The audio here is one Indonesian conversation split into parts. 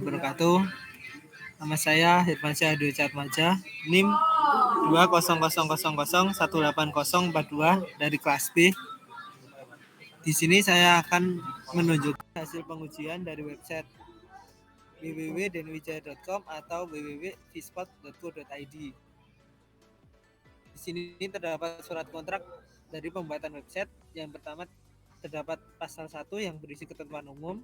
wabarakatuh. Nama saya Hirmansyah Dwi Catmaja, NIM 20000180042 dari kelas B. Di sini saya akan menunjukkan hasil pengujian dari website www.denwijaya.com atau www.vispot.co.id. Di sini terdapat surat kontrak dari pembuatan website. Yang pertama terdapat pasal 1 yang berisi ketentuan umum.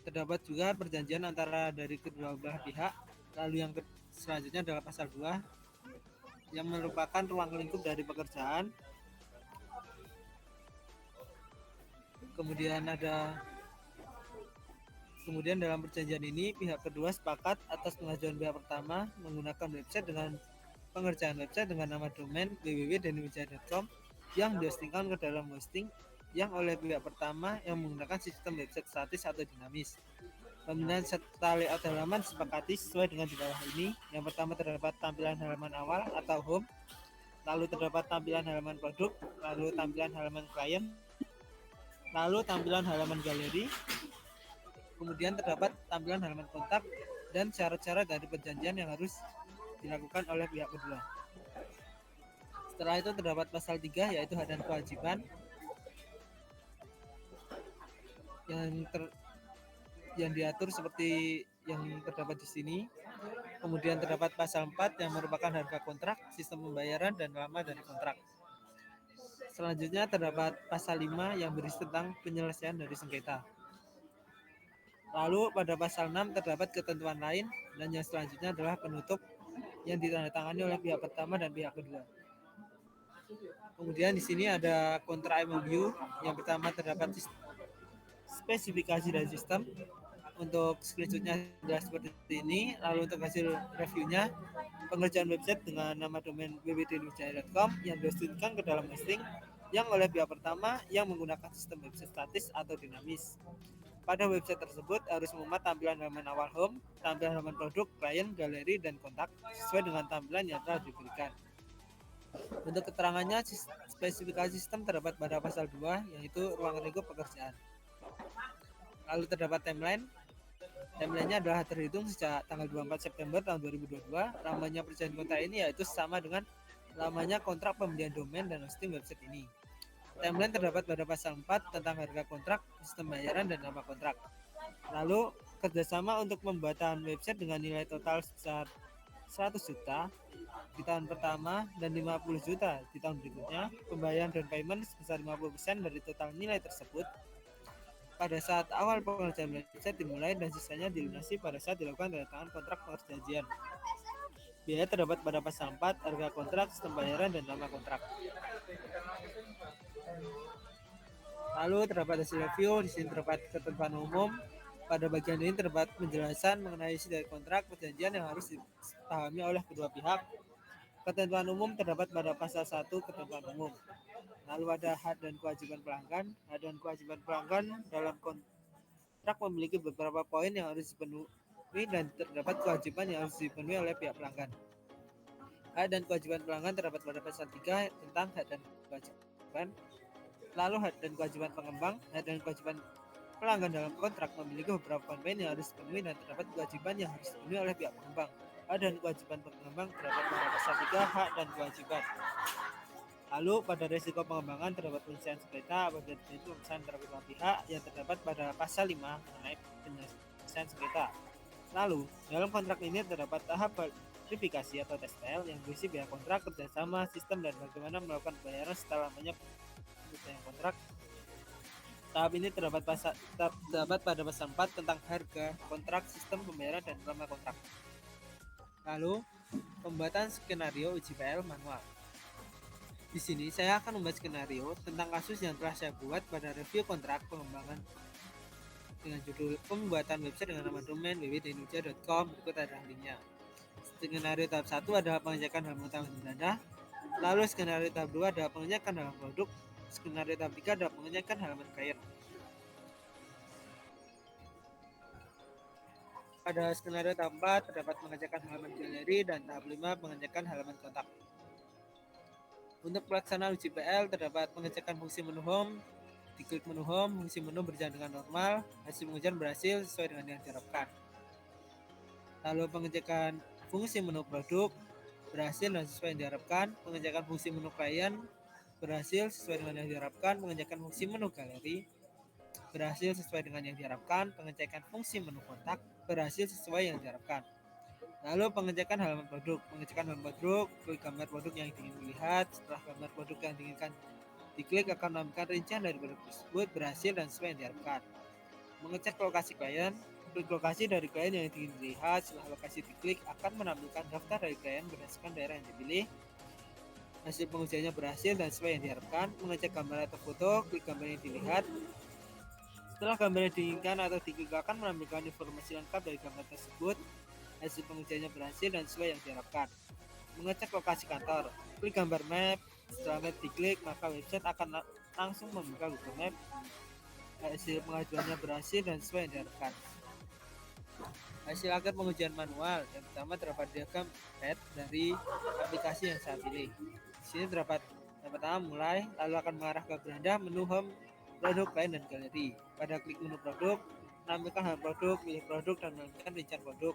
Terdapat juga perjanjian antara dari kedua belah pihak. Lalu yang selanjutnya adalah pasal 2 yang merupakan ruang lingkup dari pekerjaan. Kemudian dalam perjanjian ini pihak kedua sepakat atas pengajuan pihak pertama menggunakan website dengan pengerjaan website dengan nama domain www.denwijaya.com yang dihostingkan ke dalam hosting yang oleh pihak pertama yang menggunakan sistem website statis atau dinamis. Pemilihan serta layout halaman disepakati sesuai dengan di bawah ini. Yang pertama terdapat tampilan halaman awal atau home, lalu terdapat tampilan halaman produk, lalu tampilan halaman klien, lalu tampilan halaman galeri, kemudian terdapat tampilan halaman kontak dan cara-cara dari perjanjian yang harus dilakukan oleh pihak kedua. Setelah itu terdapat pasal 3 yaitu hak dan kewajiban yang diatur seperti yang terdapat di sini. Kemudian terdapat pasal 4 yang merupakan harga kontrak, sistem pembayaran dan lama dari kontrak. Selanjutnya terdapat pasal 5 yang berisi tentang penyelesaian dari sengketa. Lalu pada pasal 6 terdapat ketentuan lain dan yang selanjutnya adalah penutup yang ditandatangani oleh pihak pertama dan pihak kedua. Kemudian di sini ada kontrak MOU. Yang pertama terdapat spesifikasi dan sistem. Untuk screenshotnya adalah seperti ini. Lalu untuk hasil reviewnya, pengerjaan website dengan nama domain www.denwijaya.com yang dihostingkan ke dalam hosting yang oleh pihak pertama yang menggunakan sistem website statis atau dinamis. Pada website tersebut harus memuat tampilan halaman awal home, tampilan halaman produk, klien, galeri, dan kontak sesuai dengan tampilan yang telah diberikan. Untuk keterangannya, spesifikasi sistem terdapat pada pasal 2 yaitu ruang lingkup pekerjaan. Lalu terdapat timeline. Timelinenya adalah terhitung sejak tanggal 24 September tahun 2022. Lamanya perjanjian kontrak ini yaitu sama dengan lamanya kontrak pembelian domain dan hosting website ini. Timeline terdapat pada pasal 4 tentang harga kontrak, sistem bayaran, dan nama kontrak. Lalu kerjasama untuk pembuatan website dengan nilai total sebesar 100 juta di tahun pertama dan 50 juta di tahun berikutnya. Pembayaran dan payment sebesar 50% dari total nilai tersebut pada saat awal pengerjaan website dimulai dan sisanya dilunasi pada saat dilakukan tanda tangan kontrak perjanjian. Biaya terdapat pada pasal 4, harga kontrak, sistem bayaran, dan nama kontrak. Lalu terdapat hasil review. Di sini terdapat ketentuan umum. Pada bagian ini terdapat penjelasan mengenai isi dari kontrak perjanjian yang harus dipahami oleh kedua pihak. Ketentuan umum terdapat pada pasal 1 ketentuan umum. Lalu ada hak dan kewajiban pelanggan. Hak dan kewajiban pelanggan dalam kontrak memiliki beberapa poin yang harus dipenuhi dan terdapat kewajiban yang harus dipenuhi oleh pihak pelanggan. Hak dan kewajiban pelanggan terdapat pada pasal 3 tentang hak dan kewajiban. Lalu hak dan kewajiban pengembang. Hak dan kewajiban pelanggan dalam kontrak memiliki beberapa poin yang harus dipenuhi dan terdapat kewajiban yang harus dipenuhi oleh pihak pengembang. Hak dan kewajiban pengembang terdapat pada pasal 3 hak dan kewajiban. Lalu pada risiko pengembangan terdapat penyelesaian sengketa apabila terjadi pemisahan antara kedua pihak yang terdapat pada pasal 5 mengenai penyelesaian sengketa. Lalu dalam kontrak ini terdapat tahap verifikasi atau tes trial yang berisi biaya kontrak, kerjasama, sistem, dan bagaimana melakukan pembayaran setelah lamanya penyelesaian kontrak. Tahap ini terdapat pada pasal 4 tentang harga kontrak, sistem pembayaran, dan lama kontrak. Lalu pembuatan skenario uji PL manual. Di sini saya akan membuat skenario tentang kasus yang telah saya buat pada review kontrak pengembangan dengan judul pembuatan website dengan nama domain www.denwijaya.com. Berikut ada linknya. Skenario tahap 1 adalah pengecekan halaman utama dan lalu skenario tahap 2 adalah pengecekan halaman produk. Skenario tahap 3 adalah pengecekan halaman klien. Pada skenario tahap 4 terdapat pengecekan halaman galeri dan tahap 5 pengecekan halaman kontak. Untuk pelaksanaan uji PL terdapat pengecekan fungsi menu home, Diklik menu home, fungsi menu berjalan dengan normal, hasil pengujian berhasil sesuai dengan yang diharapkan. Lalu pengecekan fungsi menu produk berhasil dan sesuai yang diharapkan. Pengecekan fungsi menu klien berhasil sesuai dengan yang diharapkan. Pengecekan fungsi menu galeri berhasil sesuai dengan yang diharapkan. Pengecekan fungsi menu kontak berhasil sesuai yang diharapkan. Lalu pengecekan halaman produk. Pengecekan halaman produk, klik gambar produk yang ingin dilihat. Setelah gambar produk yang diinginkan diklik akan menampilkan rincian dari produk tersebut berhasil dan sesuai yang diharapkan. Mengecek lokasi klien, klik lokasi dari klien yang ingin dilihat. Setelah lokasi diklik akan menampilkan daftar dari klien berdasarkan daerah yang dipilih. Hasil pengujiannya berhasil dan sesuai yang diharapkan. Mengecek gambar atau foto, klik gambar yang dilihat. Setelah gambar yang diinginkan atau diklik akan menampilkan informasi lengkap dari gambar tersebut. Hasil pengujiannya berhasil dan sesuai yang diharapkan. Mengecek lokasi kantor, klik gambar map. Setelah map diklik, maka website akan langsung membuka Google Map. Hasil pengajuannya berhasil dan sesuai yang diharapkan. Hasil akhir pengujian manual. Yang pertama terdapat diagram pad dari aplikasi yang saya pilih. Di sini terdapat yang pertama mulai, lalu akan mengarah ke beranda menu home, produk, klien, dan galeri. Pada klik menu produk, menampilkan halaman produk, pilih produk, dan menampilkan rincian produk.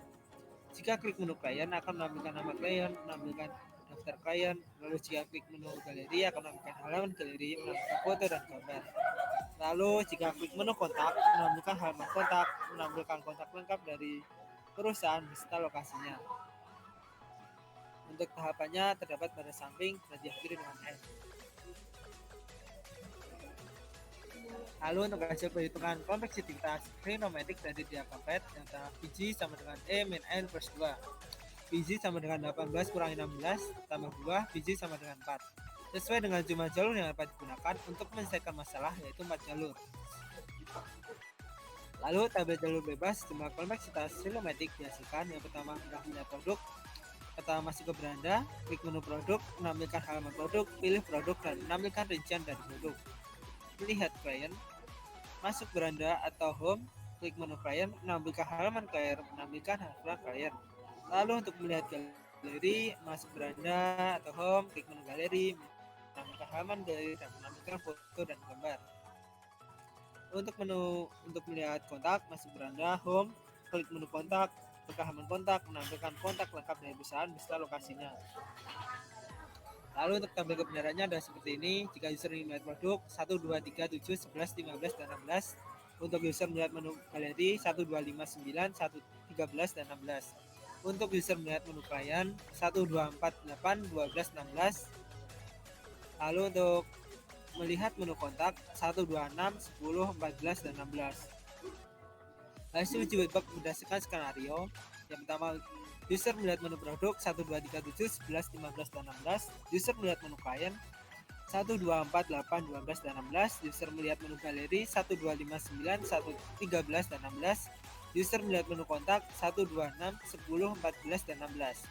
Jika klik menu klien akan menampilkan nama klien, menampilkan daftar klien. Lalu jika klik menu galeri akan menampilkan halaman galeri, menampilkan foto dan gambar. Lalu jika klik menu kontak, menampilkan halaman kontak, menampilkan kontak lengkap dari perusahaan beserta lokasinya. Untuk tahapannya terdapat pada samping dan diakhiri dengan N. Lalu untuk hasil perhitungan kompleksitas trigonometrik dari diagram pad yang pertama biji sama dengan E min N plus 2. Biji sama dengan 18 kurangi 16 tambah 2, biji sama dengan 4. Sesuai dengan jumlah jalur yang dapat digunakan untuk menyelesaikan masalah, yaitu 4 jalur. Lalu tabel jalur bebas jumlah kompleksitas trigonometrik dihasilkan. Yang pertama adalah melihat produk. Pertama masuk ke beranda, klik menu produk, menampilkan halaman produk, pilih produk dan menampilkan rincian dari produk. Melihat klien, masuk beranda atau home, klik menu klien, menampilkan halaman klien, menampilkan halaman klien. Lalu untuk melihat galeri, masuk beranda atau home, klik menu galeri, menampilkan halaman galeri dan menampilkan foto dan gambar. Untuk melihat kontak, masuk beranda, home, klik menu kontak, buka halaman kontak, menampilkan kontak lengkap dari perusahaan beserta lokasinya. Lalu untuk tabel kebenarannya ada seperti ini. Jika user ingin melihat produk 1, 2, 3, 7, 11, 15, dan 16. Untuk user melihat menu galeri 1, 2, 5, 9, 1, 13, dan 16. Untuk user melihat menu klien 1, 2, 4, 8, 12, 16. Lalu untuk melihat menu kontak 1, 2, 6, 10, 14, dan 16. Hasil uji webug berdasarkan skenario. Yang pertama, user melihat menu produk 1, 2, 3, 7, 11, 15, dan 16. User melihat menu klien 1, 2, 4, 8, 12, dan 16. User melihat menu galeri 1, 2, 5, 9, 1, 13, dan 16. User melihat menu kontak 1, 2, 6, 10, 14, dan 16.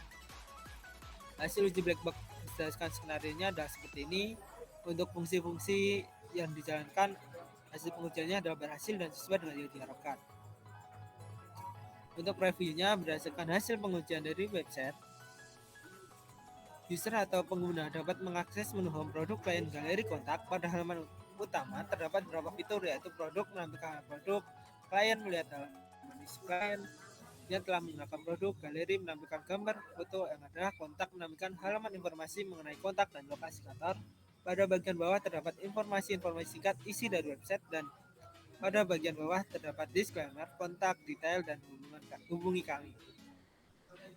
Hasil uji black box berdasarkan skenario-nya adalah seperti ini. Untuk fungsi-fungsi yang dijalankan, hasil pengujiannya adalah berhasil dan sesuai dengan yang diharapkan. Untuk reviewnya berdasarkan hasil pengujian dari website, user atau pengguna dapat mengakses menu home, produk, klien, galeri, kontak. Pada halaman utama terdapat beberapa fitur, yaitu produk menampilkan produk, klien melihat halaman klien yang telah menggunakan produk, galeri menampilkan gambar foto yang ada, kontak menampilkan halaman informasi mengenai kontak dan lokasi kantor. Pada bagian bawah terdapat informasi-informasi singkat isi dari website, dan pada bagian bawah terdapat disclaimer, kontak, detail, dan hubungi kami.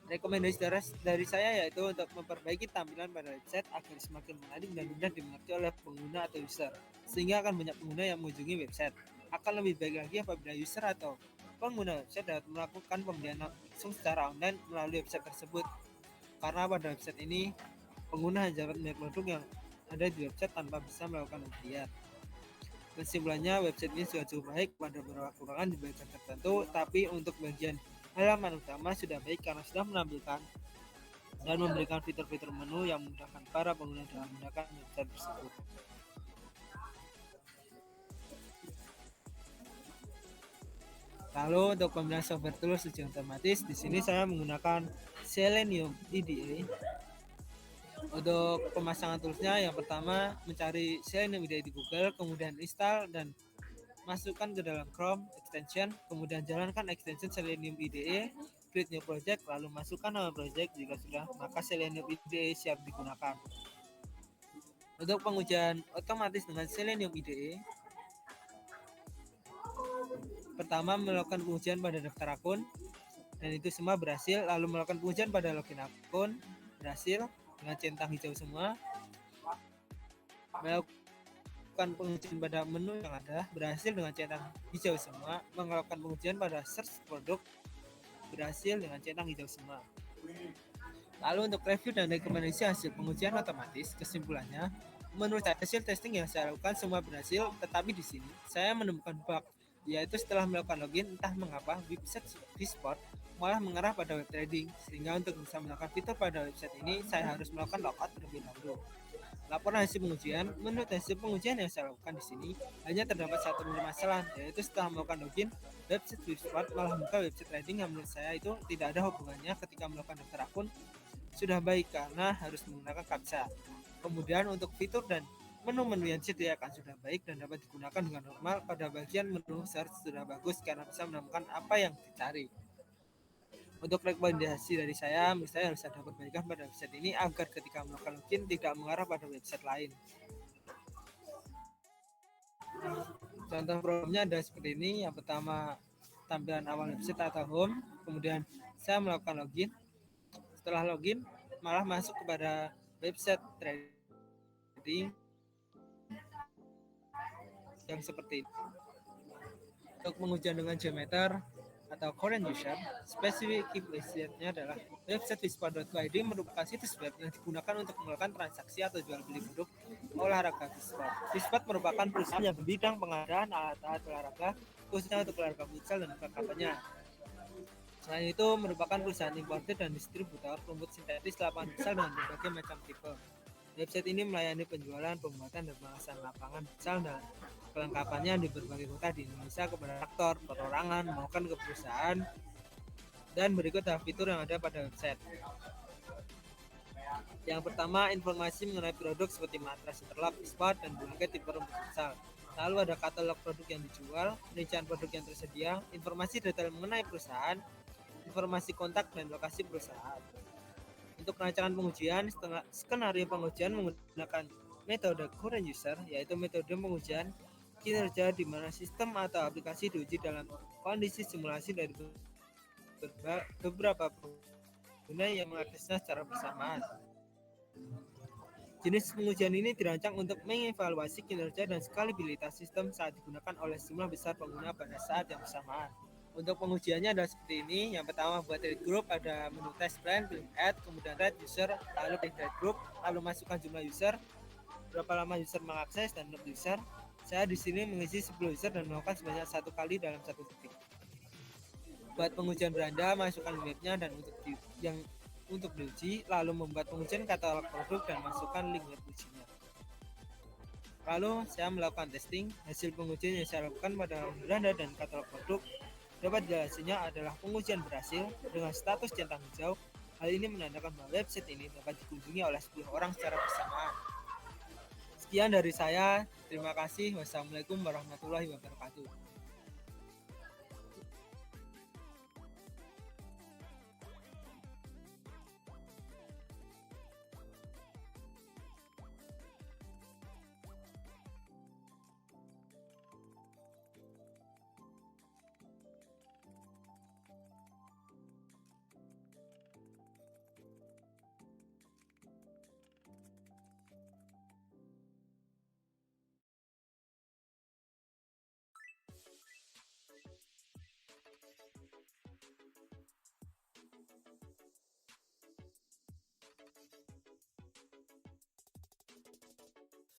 Rekomendasi dari saya yaitu untuk memperbaiki tampilan pada website agar semakin menarik dan mudah dimengerti oleh pengguna atau user, sehingga akan banyak pengguna yang mengunjungi website. Akan lebih baik lagi apabila user atau pengguna website dapat melakukan pembelian langsung secara online melalui website tersebut, karena pada website ini pengguna hanya dapat melihat produk yang ada di website tanpa bisa melakukan pembelian. Kesimpulannya, website ini sudah cukup baik, pada beberapa kekurangan di bagian tertentu, tapi untuk bagian halaman utama sudah baik karena sudah menampilkan dan memberikan fitur-fitur menu yang memudahkan para pengguna dalam menggunakan website tersebut. Lalu untuk pemilihan software tools ujian otomatis, di sini saya menggunakan Selenium IDE. Untuk pemasangan toolsnya, yang pertama mencari Selenium IDE di Google, kemudian install dan masukkan ke dalam Chrome extension, kemudian jalankan extension Selenium IDE, create new project, lalu masukkan nama project. Jika sudah, maka Selenium IDE siap digunakan. Untuk pengujian otomatis dengan Selenium IDE, pertama melakukan pengujian pada daftar akun, dan itu semua berhasil. Lalu melakukan pengujian pada login akun, berhasil dengan centang hijau semua. Melakukan pengujian pada menu yang ada, berhasil dengan centang hijau semua. Melakukan pengujian pada search produk, berhasil dengan centang hijau semua. Lalu untuk review dan rekomendasi hasil pengujian otomatis, kesimpulannya, menurut saya hasil testing yang saya lakukan semua berhasil, tetapi di sini saya menemukan bug, yaitu setelah melakukan login, entah mengapa website Visport malah mengarah pada web trading, sehingga untuk bisa melakukan fitur pada website ini, saya harus melakukan logout terlebih dahulu. Laporan hasil pengujian, menurut hasil pengujian yang saya lakukan di sini, hanya terdapat satu permasalahan, yaitu setelah melakukan login, website Visport malah membuka website trading yang menurut saya itu tidak ada hubungannya ketika melakukan daftar akun sudah baik karena harus menggunakan captcha. Kemudian untuk fitur dan menu-menu yang disediakan sudah baik dan dapat digunakan dengan normal. Pada bagian menu search sudah bagus karena bisa menemukan apa yang dicari. Untuk rekomendasi dari saya, misalnya harus ada perbaikan pada website ini agar ketika melakukan login tidak mengarah pada website lain. Contoh problemnya ada seperti ini. Yang pertama, tampilan awal website atau home. Kemudian saya melakukan login. Setelah login, malah masuk kepada website trading yang seperti ini. Untuk pengujian dengan geometer atau current user, spesifik website-nya adalah website visport.id merupakan situs web yang digunakan untuk melakukan transaksi atau jual beli produk olahraga Visport. Visport merupakan perusahaan yang berbidang pengadaan alat-alat olahraga, khususnya untuk olahraga futsal dan perlengkapannya. Selain itu, merupakan perusahaan importer dan distributor rumput sintetis lapangan futsal dengan berbagai macam tipe. Website ini melayani penjualan, pembuatan, dan pemasaran lapangan futsal dan kelengkapannya di berbagai kota di Indonesia kepada aktor, perorangan, maupun ke perusahaan. Dan berikut adalah fitur yang ada pada website. Yang pertama, informasi mengenai produk seperti matras interlock, spot, dan berbagai tipe rumput futsal. Lalu ada katalog produk yang dijual, rincian produk yang tersedia, informasi detail mengenai perusahaan, informasi kontak dan lokasi perusahaan. Untuk perancangan pengujian, skenario pengujian menggunakan metode current user, yaitu metode pengujian kinerja di mana sistem atau aplikasi diuji dalam kondisi simulasi dari beberapa pengguna yang mengaksesnya secara bersamaan. Jenis pengujian ini dirancang untuk mengevaluasi kinerja dan skalabilitas sistem saat digunakan oleh jumlah besar pengguna pada saat yang bersamaan. Untuk pengujiannya adalah seperti ini. Yang pertama, buat trade group, ada menu test plan, pilih add, kemudian trade user, lalu pilih trade group, lalu masukkan jumlah user, berapa lama user mengakses, dan load user. Saya di sini mengisi 10 user dan melakukan sebanyak 1 kali dalam 1 detik. Buat pengujian beranda, masukkan webnya dan untuk diuji, lalu membuat pengujian katalog produk dan masukkan link web ujinya. Lalu saya melakukan testing. Hasil pengujian yang saya lakukan pada beranda dan katalog produk dapat dihasilnya adalah pengujian berhasil dengan status centang hijau. Hal ini menandakan bahwa website ini dapat dikunjungi oleh 10 orang secara bersamaan. Sekian dari saya. Terima kasih. Wassalamualaikum warahmatullahi wabarakatuh.